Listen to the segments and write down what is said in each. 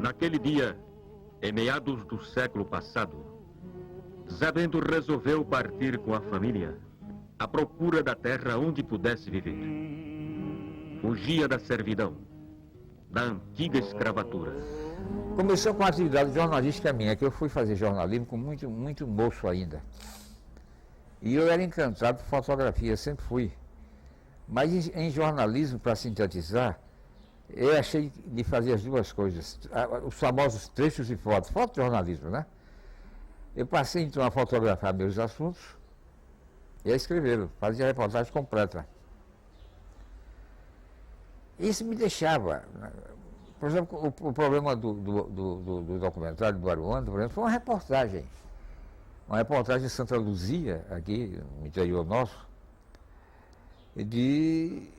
Naquele dia, em meados do século passado, Zé Bento resolveu partir com a família à procura da terra onde pudesse viver. Fugia da servidão, da antiga escravatura. Começou com a atividade jornalística minha, que eu fui fazer jornalismo com muito moço ainda. E eu era encantado por fotografia, sempre fui. Mas em jornalismo, para sintetizar, eu achei de fazer as duas coisas. Os famosos trechos e fotos, fotojornalismo, né? Eu passei então a fotografar meus assuntos e a escrevê-los, fazia a reportagem completa. Isso me deixava... Por exemplo, o problema do documentário do Aruanda, por exemplo, foi uma reportagem. Uma reportagem em Santa Luzia, aqui no interior nosso, de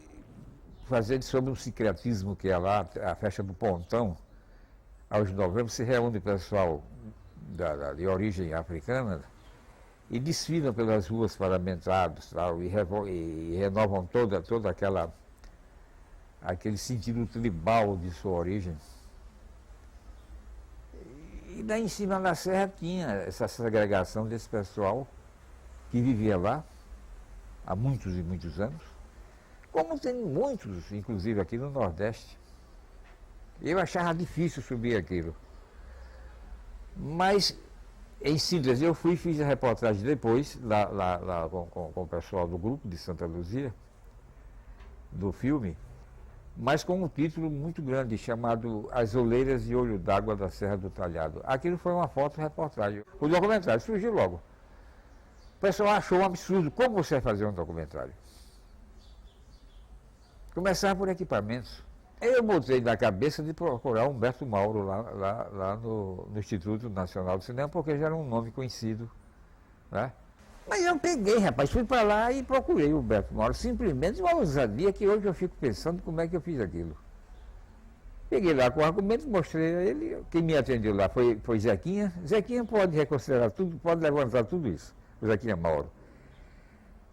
fazer sobre um sincretismo que é lá, a festa do Pontão, aos novembro, se reúne o pessoal de origem africana e desfilam pelas ruas paramentados tal, e renovam toda aquele sentido tribal de sua origem. E daí em cima da serra tinha essa segregação desse pessoal que vivia lá há muitos e muitos anos, como tem muitos, inclusive aqui no Nordeste. Eu achava difícil subir aquilo. Mas, em síntese, eu fui e fiz a reportagem depois, lá com o pessoal do grupo de Santa Luzia, do filme, mas com um título muito grande, chamado As Oleiras de Olho d'Água da Serra do Talhado. Aquilo foi uma foto-reportagem. O documentário surgiu logo. O pessoal achou um absurdo. Como você vai fazer um documentário? Começar por equipamentos. Eu botei na cabeça de procurar Humberto Mauro lá no Instituto Nacional do Cinema, porque já era um nome conhecido, né? Mas eu peguei, rapaz, fui para lá e procurei o Humberto Mauro, simplesmente uma ousadia que hoje eu fico pensando como é que eu fiz aquilo. Peguei lá com argumentos, mostrei a ele, quem me atendeu lá foi Zequinha. Zequinha pode reconsiderar tudo, pode levantar tudo isso, o Zequinha Mauro.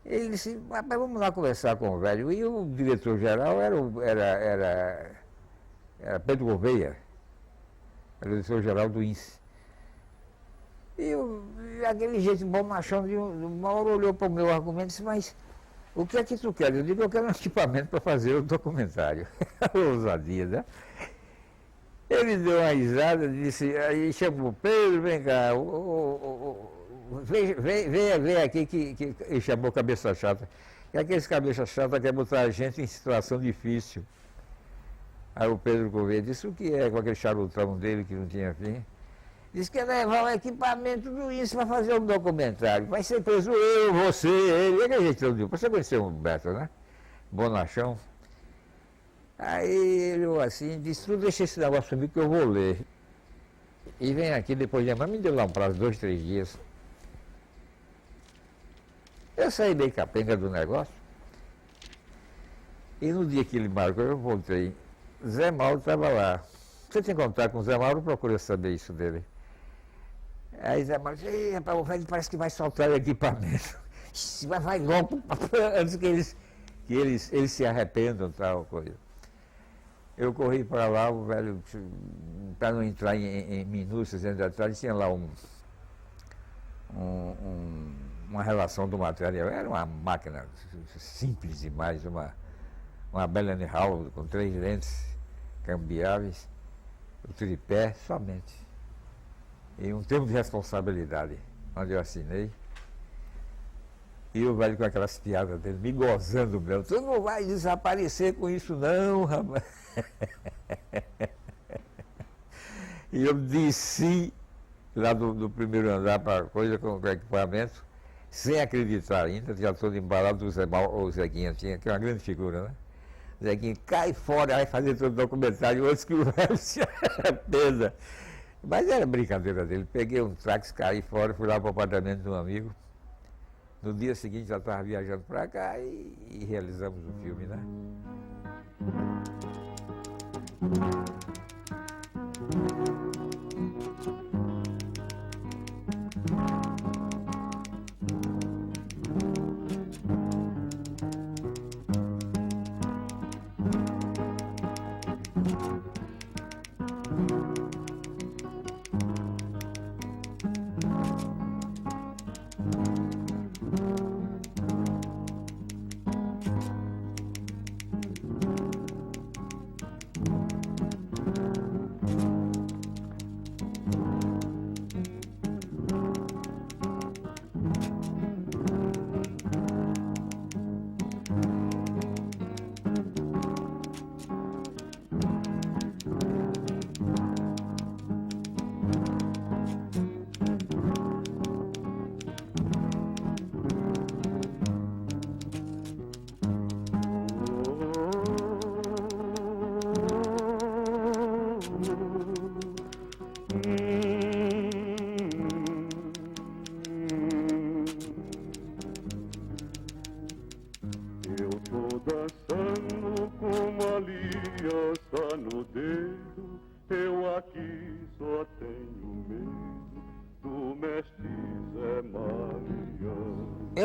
Ele disse, rapaz, vamos lá conversar com o velho. E o diretor-geral era Pedro Gouveia, era o diretor-geral do INSE. E aquele jeito bom machão de Mauro olhou para o meu argumento e disse, mas o que é que tu quer? Eu digo, eu quero um equipamento para fazer o documentário. Ousadia, né? Ele deu uma risada, disse, aí chamou, Pedro, vem cá, vem aqui que ele chamou cabeça chata. E aqueles cabeça chata quer botar a gente em situação difícil. Aí o Pedro Gouveia disse, o que é com aquele charutão dele que não tinha fim? Disse que ia levar o equipamento do INSE para fazer um documentário. Vai ser preso eu, você, ele. E aquele jeito, você conheceu o Beto, né? Bonachão. Aí ele olhou assim, disse, tu deixa esse negócio comigo que eu vou ler. E vem aqui depois de... Mas me deu lá um prazo, 2, 3 dias. Eu saí bem capenga do negócio. E no dia que ele marcou, eu voltei. Zé Mauro estava lá. Você tem contato com o Zé Mauro? Procura saber isso dele. Aí Zé Mauro disse, rapaz, o velho parece que vai soltar o equipamento. Vai logo, antes que eles se arrependam, tal coisa. Eu corri para lá, o velho, para não entrar em minúcias dentro da atrás, tinha lá uma relação do material. Era uma máquina simples demais, uma Belen Hall com 3 lentes cambiáveis, o tripé somente. E um termo de responsabilidade, onde eu assinei. E o velho com aquelas piadas dele, me gozando, meu. Tu não vai desaparecer com isso não, rapaz. E eu desci lá do primeiro andar para coisa com o equipamento, sem acreditar ainda, já todo embalado do Zé Mauro, ou Zequinha, que é uma grande figura, né? Zequinha, cai fora, vai fazer todo o documentário, outros que o velho se arrependa. Mas era brincadeira dele. Peguei um táxi, caí fora, fui lá para o apartamento de um amigo. No dia seguinte já estava viajando para cá e realizamos o filme, né?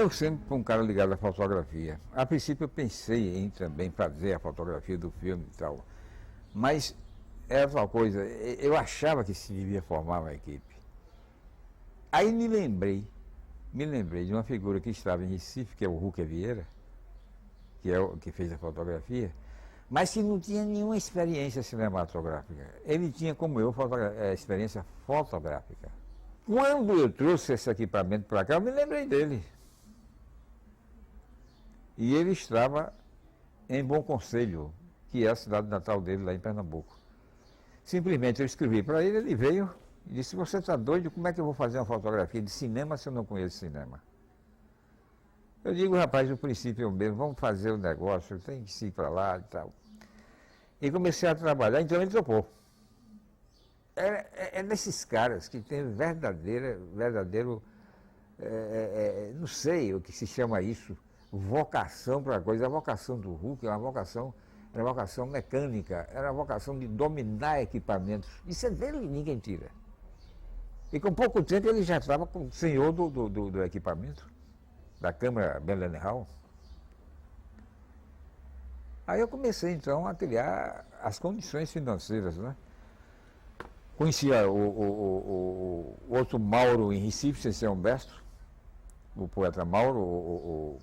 Eu sempre fui um cara ligado à fotografia. A princípio eu pensei em também fazer a fotografia do filme e tal. Mas era uma coisa, eu achava que se devia formar uma equipe. Aí me lembrei de uma figura que estava em Recife, que é o Rucker Vieira, que é o que fez a fotografia, mas que não tinha nenhuma experiência cinematográfica. Ele tinha, como eu, experiência fotográfica. Quando eu trouxe esse equipamento para cá, eu me lembrei dele. E ele estava em Bom Conselho, que é a cidade natal dele, lá em Pernambuco. Simplesmente eu escrevi para ele, ele veio e disse: você está doido? Como é que eu vou fazer uma fotografia de cinema se eu não conheço cinema? Eu digo: rapaz, o princípio é o mesmo, vamos fazer o negócio, tem que ir para lá e tal. E comecei a trabalhar, então ele topou. É desses caras que tem verdadeiro, não sei o que se chama isso, vocação para a coisa. A vocação do Hulk era uma vocação mecânica, era uma vocação de dominar equipamentos. Isso é dele, ninguém tira. E com pouco tempo ele já estava como senhor do equipamento, da Câmara Bellenhall. Aí eu comecei então a criar as condições financeiras, né? Conhecia o outro Mauro em Recife, sem ser Humberto, o poeta Mauro,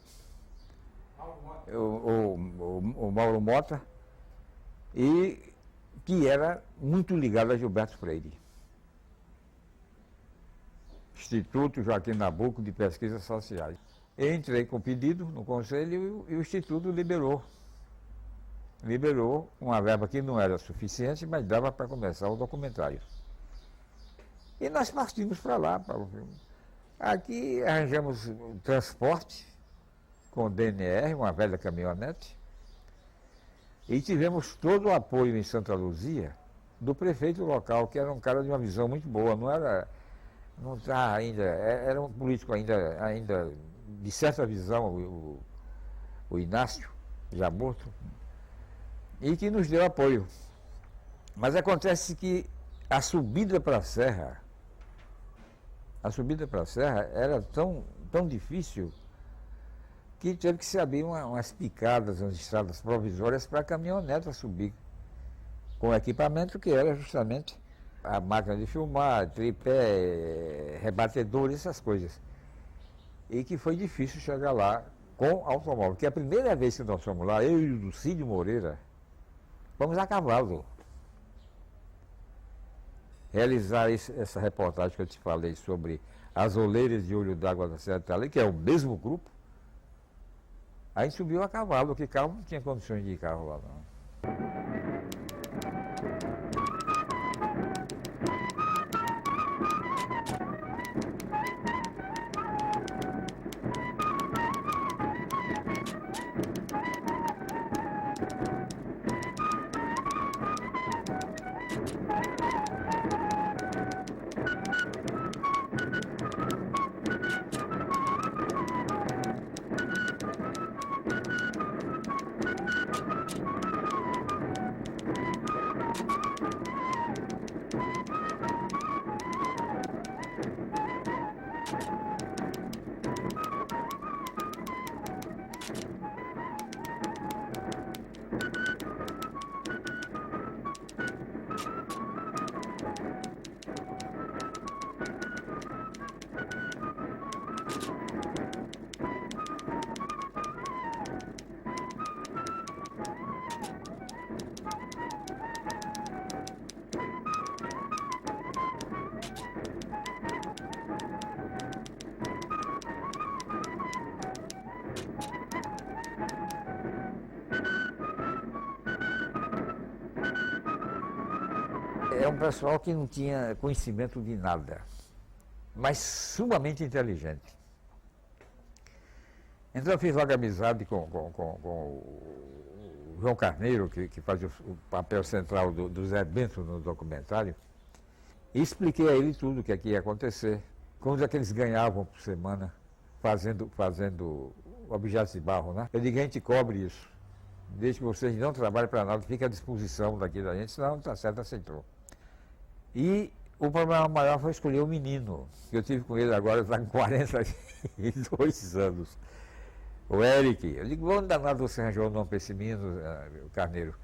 o Mauro Mota, e que era muito ligado a Gilberto Freire. Instituto Joaquim Nabuco de Pesquisas Sociais. Eu entrei com pedido no conselho e o Instituto liberou uma verba que não era suficiente, mas dava para começar o documentário. E nós partimos para lá, para o filme. Aqui arranjamos transporte com o DNR, uma velha caminhonete, e tivemos todo o apoio em Santa Luzia do prefeito local, que era um cara de uma visão muito boa, não está ainda, era um político ainda de certa visão, o Inácio, já morto, e que nos deu apoio. Mas acontece que a subida para a serra era tão difícil que teve que se abrir umas picadas, umas estradas provisórias para a caminhoneta subir, com equipamento que era justamente a máquina de filmar, tripé, rebatedor, essas coisas. E que foi difícil chegar lá com automóvel, porque a primeira vez que nós fomos lá, eu e o Lucídio Moreira, fomos a cavalo. Realizar essa reportagem que eu te falei sobre as oleiras de olho d'água da Serra Talha, que é o mesmo grupo, aí subiu a cavalo, porque carro não tinha condições de ir carro lá não. É um pessoal que não tinha conhecimento de nada, mas sumamente inteligente. Então eu fiz logo amizade com o João Carneiro, que faz o papel central do Zé Bento no documentário, e expliquei a ele tudo o que ia acontecer, quanto é que eles ganhavam por semana fazendo objetos de barro, né? Eu digo: a gente cobre isso, desde que vocês não trabalhem para nada, fique à disposição daqui da gente, senão está certo, aceitou. E O problema maior foi escolher o menino, que eu tive com ele agora, está com 42 anos. O Eric. Eu digo, onde danado você arranjou o nome para esse menino, o Carneiro?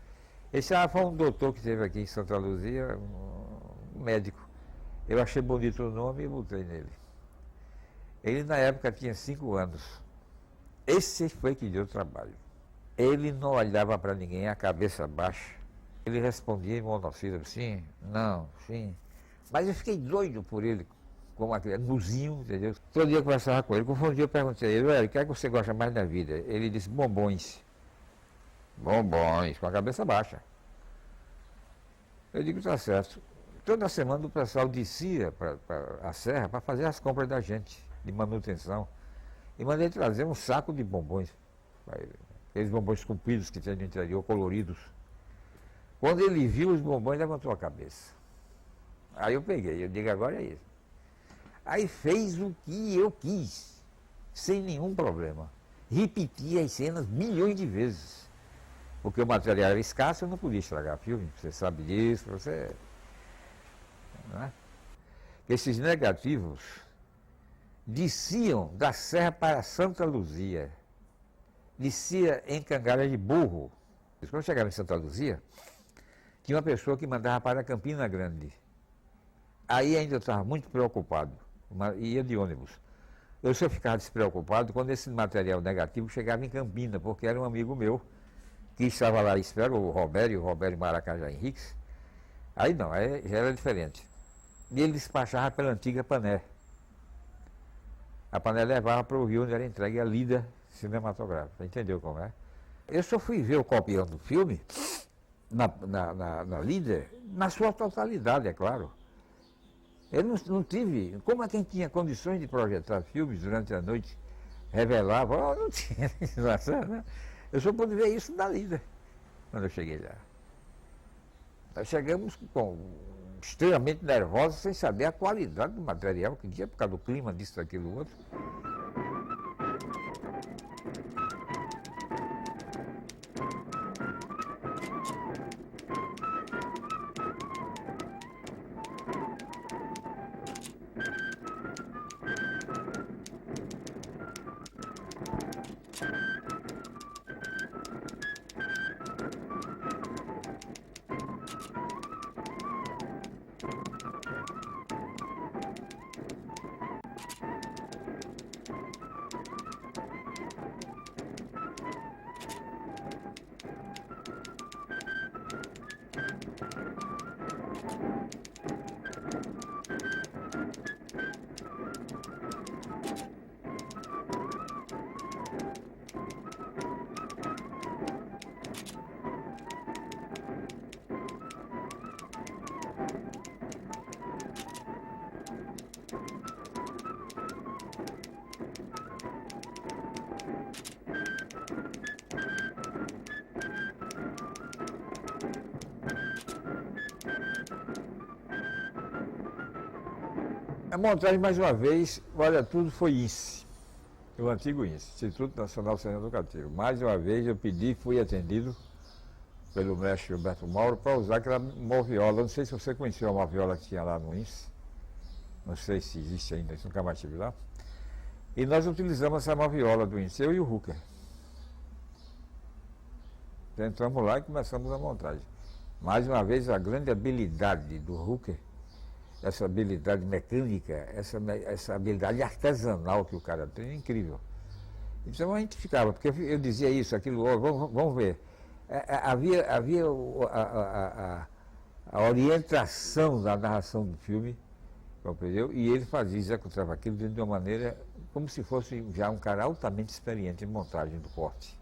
Esse foi um doutor que esteve aqui em Santa Luzia, um médico. Eu achei bonito o nome e botei nele. Ele na época tinha 5 anos. Esse foi que deu trabalho. Ele não olhava para ninguém, a cabeça baixa. Ele respondia em monossílabo, sim, não, sim. Mas eu fiquei doido por ele, como aquele nuzinho, entendeu? Todo dia eu conversava com ele. Quando um dia eu perguntei a ele, o que é que você gosta mais da vida? Ele disse, bombons. Bombons, com a cabeça baixa. Eu digo, tá certo. Toda semana o pessoal descia para a serra para fazer as compras da gente, de manutenção. E mandei trazer um saco de bombons. Aqueles bombons compridos que tinha no interior, coloridos. Quando ele viu os bombons, levantou a cabeça. Aí eu peguei, eu digo, agora é isso. Aí fez o que eu quis, sem nenhum problema. Repeti as cenas milhões de vezes. Porque o material era escasso, eu não podia estragar filme, você sabe disso, você... Não é? Esses negativos desciam da Serra para Santa Luzia. Descia em Cangalha de Burro. Quando chegava em Santa Luzia, tinha uma pessoa que mandava para Campina Grande. Aí ainda eu estava muito preocupado, ia de ônibus. Eu só ficava despreocupado quando esse material negativo chegava em Campina, porque era um amigo meu que estava lá à espera, o Robério Maracajá Henriques. Aí não, aí já era diferente. E ele despachava pela antiga Pané. A Pané levava para o Rio, onde era entregue a lida cinematográfica. Entendeu como é? Eu só fui ver o copião do filme, na líder, na sua totalidade, é claro. Eu não tive. Como é quem tinha condições de projetar filmes durante a noite, revelava, não tinha situação, né? Eu só pude ver isso na lida, quando eu cheguei lá. Nós chegamos extremamente nervosos, sem saber a qualidade do material que tinha, por causa do clima, disso, daquilo, outro. A montagem, mais uma vez, olha, tudo foi INSE, o antigo INSE, Instituto Nacional de Cinema Educativo. Mais uma vez eu pedi, fui atendido pelo mestre Gilberto Mauro para usar aquela moviola. Não sei se você conheceu a moviola que tinha lá no INSE, não sei se existe ainda, isso nunca mais estive lá. E nós utilizamos essa moviola do INSE, eu e o Hooker. Entramos lá e começamos a montagem. Mais uma vez, a grande habilidade do Hooker, essa habilidade mecânica, essa habilidade artesanal que o cara tem, é incrível. Então a gente ficava, porque eu dizia isso, aquilo, vamos ver. Havia a orientação da narração do filme, compreendeu? E ele fazia, executava aquilo de uma maneira como se fosse já um cara altamente experiente em montagem do corte.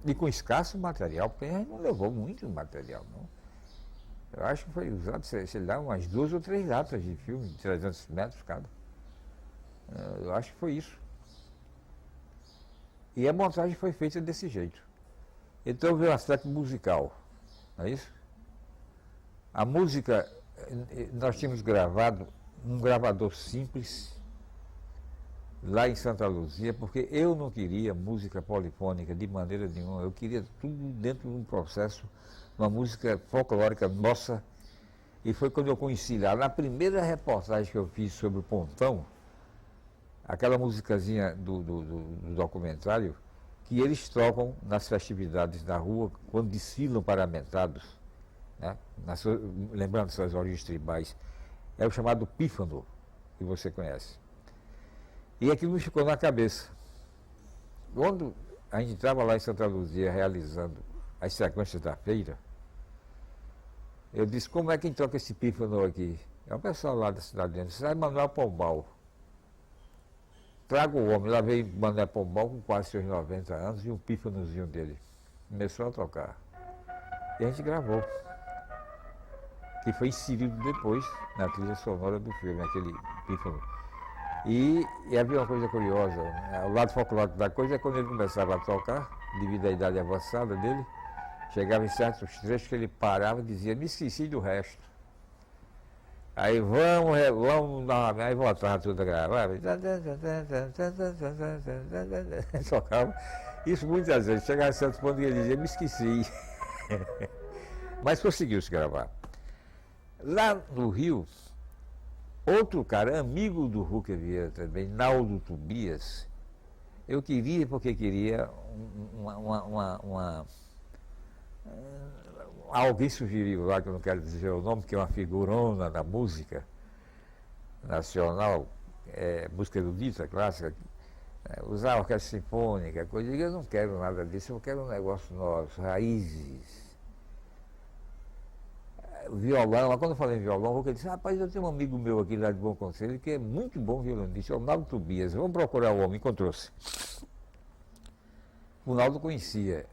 E com escasso material, porque a gente não levou muito material, não. Eu acho que foi usado, sei lá, umas 2 ou 3 latas de filme, de 300 metros cada. Eu acho que foi isso. E a montagem foi feita desse jeito. Então veio o aspecto musical, não é isso? A música, nós tínhamos gravado um gravador simples lá em Santa Luzia, porque eu não queria música polifônica de maneira nenhuma, eu queria tudo dentro de um processo, uma música folclórica nossa, E foi quando eu conheci lá, na primeira reportagem que eu fiz sobre o Pontão, aquela musicazinha do documentário, que eles tocam nas festividades da rua, quando desfilam paramentados, né? Lembrando suas origens tribais, é o chamado pífano, que você conhece. E aquilo me ficou na cabeça. Quando a gente estava lá em Santa Luzia realizando as sequências da feira, eu disse, como é que toca esse pífano aqui? É o pessoal lá da cidade dentro, sai Manuel Pombal. Traga o homem, lá veio Manuel Pombal com quase seus 90 anos e um pífanozinho dele. Começou a tocar. E a gente gravou. Que foi inserido depois na trilha sonora do filme, aquele pífano. E havia uma coisa curiosa, né? O lado folclórico da coisa é quando ele começava a tocar, devido à idade avançada dele, chegava em certos trechos que ele parava e dizia, me esqueci do resto. Aí vamos novamente, aí voltava tudo a gravar. Tocava. Isso muitas vezes, chegava a certo ponto que ele dizia, me esqueci. Mas conseguiu se gravar. Lá no Rio, outro cara, amigo do Rucker Vieira também, Naldo Tobias, eu queria, porque queria alguém sugeriu lá, que eu não quero dizer o nome, que é uma figurona da música nacional, música erudita, clássica, usar a orquestra sinfônica, coisa. Eu não quero nada disso, eu quero um negócio nosso, raízes. Violão, quando eu falei em violão, o Rucker disse, rapaz, eu tenho um amigo meu aqui lá de Bom Conselho, que é muito bom violonista, é o Naldo Tobias, vamos procurar o homem, encontrou-se. O Naldo conhecia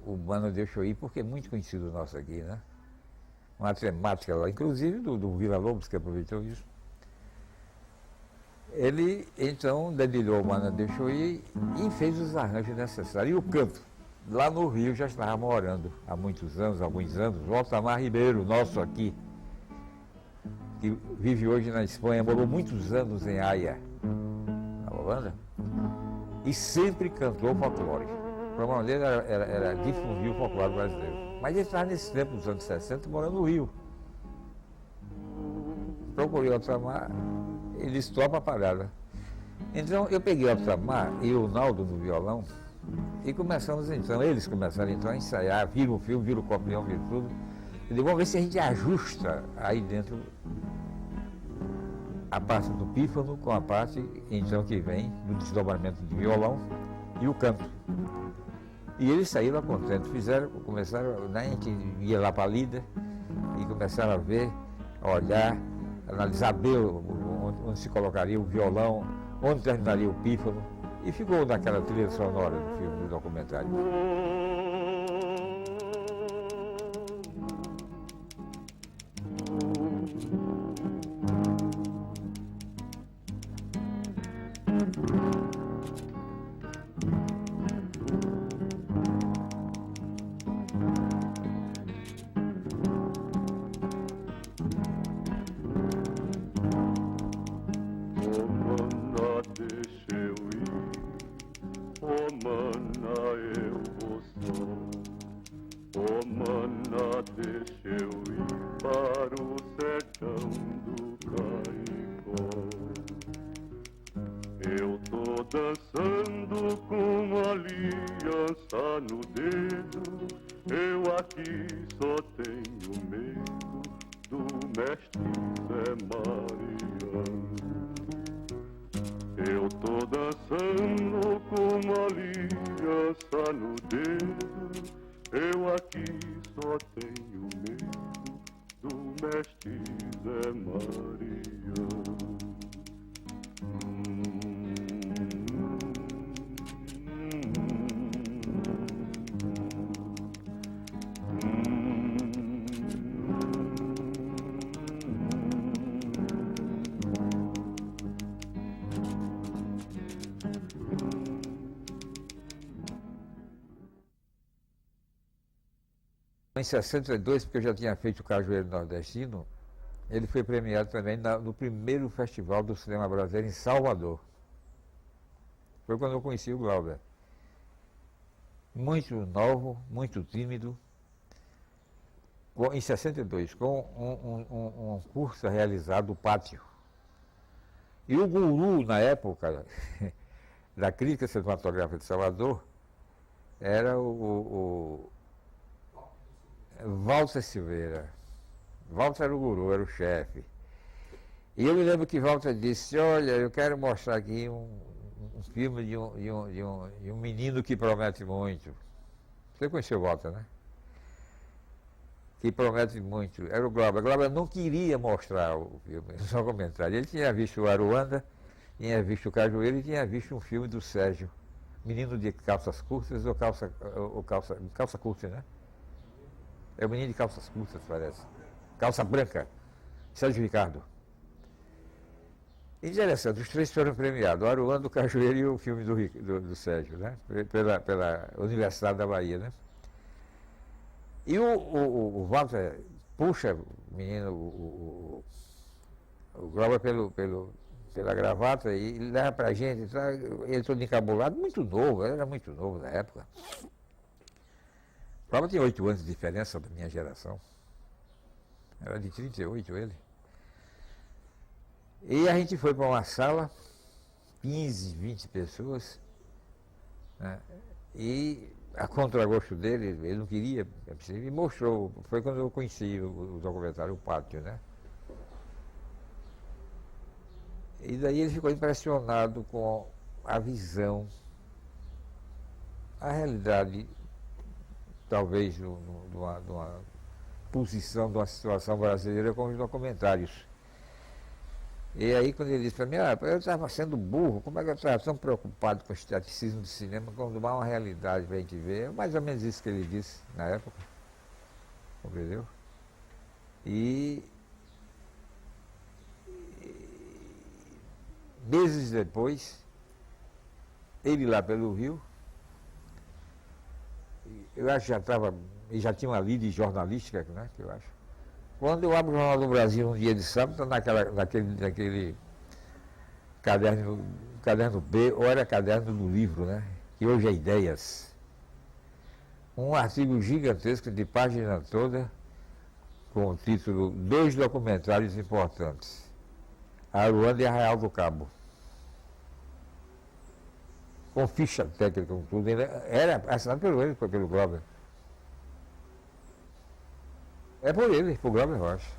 o Mano Deixou Ir, porque é muito conhecido nosso aqui, né? Uma temática lá, inclusive do Vila Lobos, que aproveitou isso. Ele, então, dedilhou o Mano Deixou Ir e fez os arranjos necessários. E o canto, lá no Rio, já estava morando há muitos anos, alguns anos, o Altamar Ribeiro, nosso aqui, que vive hoje na Espanha, morou muitos anos em Haia, na Holanda, e sempre cantou folclore. O problema dele era difundir o folclore brasileiro. Mas ele estava nesse tempo, nos anos 60, morando no Rio. Procurei o Altamar, ele disse, topa a parada. Então eu peguei o Altamar e o Naldo no violão e começamos então, eles começaram então a ensaiar, viram o filme, viram o copião, viram tudo. E vamos ver se a gente ajusta aí dentro a parte do pífano com a parte então que vem do desdobramento de violão e o canto. E eles saíram contentes, começaram, né, a gente ia lá para a lida e começaram a ver, a olhar, analisar bem onde se colocaria o violão, onde terminaria o pífano, e ficou naquela trilha sonora do filme, do documentário. Dançando com aliança no dedo, eu aqui só tenho medo do mestre Zé Mariano. Eu tô dançando com aliança no dedo, eu aqui só tenho medo do mestre Zé Mariano. Em 62, porque eu já tinha feito o Cajueiro Nordestino, ele foi premiado também no primeiro Festival do Cinema Brasileiro em Salvador. Foi quando eu conheci o Glauber. Muito novo, muito tímido, em 62, com um curso realizado no Pátio. E o guru, na época, da crítica cinematográfica de Salvador, era o Walter Silveira. Walter era o guru, era o chefe. E eu me lembro que Walter disse, olha, eu quero mostrar aqui um filme de um menino que promete muito. Você conheceu o Walter, né? Que promete muito. Era o Glauber. O Glauber não queria mostrar o filme, só comentário. Ele tinha visto o Aruanda, tinha visto o Cajueiro e tinha visto um filme do Sérgio. Menino de calças curtas ou calça curta, né? É o menino de calças curtas, parece. Calça branca. Sérgio Ricardo. Interessante, os três foram premiados. O Aruanda, o Cajueiro e o filme do Sérgio, né? Pela Universidade da Bahia, né? E o Walter puxa o menino, o Glauber pela gravata e leva pra gente, tá? Ele todo encabulado, muito novo, ele era muito novo na época. O Glauber tinha 8 anos de diferença da minha geração. Era de 38 ele. E a gente foi para uma sala, 15, 20 pessoas, né? E a contragosto dele, ele não queria, me mostrou, foi quando eu conheci o documentário, o Pátio, né? E daí ele ficou impressionado com a visão, a realidade, talvez, de uma posição, de uma situação brasileira com os documentários. E aí quando ele disse para mim, eu estava sendo burro, como é que eu estava tão preocupado com o estaticismo do cinema, quando há uma realidade para a gente ver, é mais ou menos isso que ele disse na época, compreendeu? E meses depois, ele lá pelo Rio, eu acho que já tinha uma lida jornalística, né, que eu acho. Quando eu abro o Jornal do Brasil um dia de sábado, está naquele caderno B, ou era caderno do livro, né? Que hoje é Ideias. Um artigo gigantesco de página toda, com o título 2 documentários importantes. Aruanda e Arraial do Cabo. Com ficha técnica, com tudo. Era assinado pelo Glauber. É por ele, por Glauber Rocha.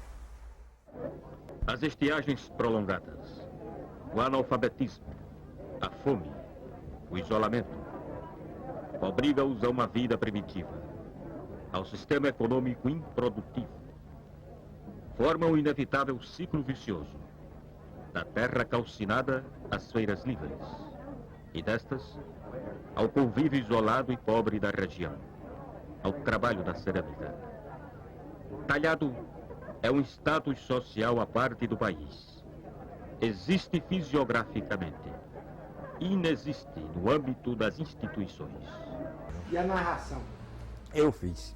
As estiagens prolongadas, o analfabetismo, a fome, o isolamento, obriga-os a uma vida primitiva, ao sistema econômico improdutivo. Formam o inevitável ciclo vicioso, da terra calcinada às feiras livres, e destas, ao convívio isolado e pobre da região, ao trabalho da cerâmica. Talhado é um status social à parte do país. Existe fisiograficamente. Inexiste no âmbito das instituições. E a narração? Eu fiz.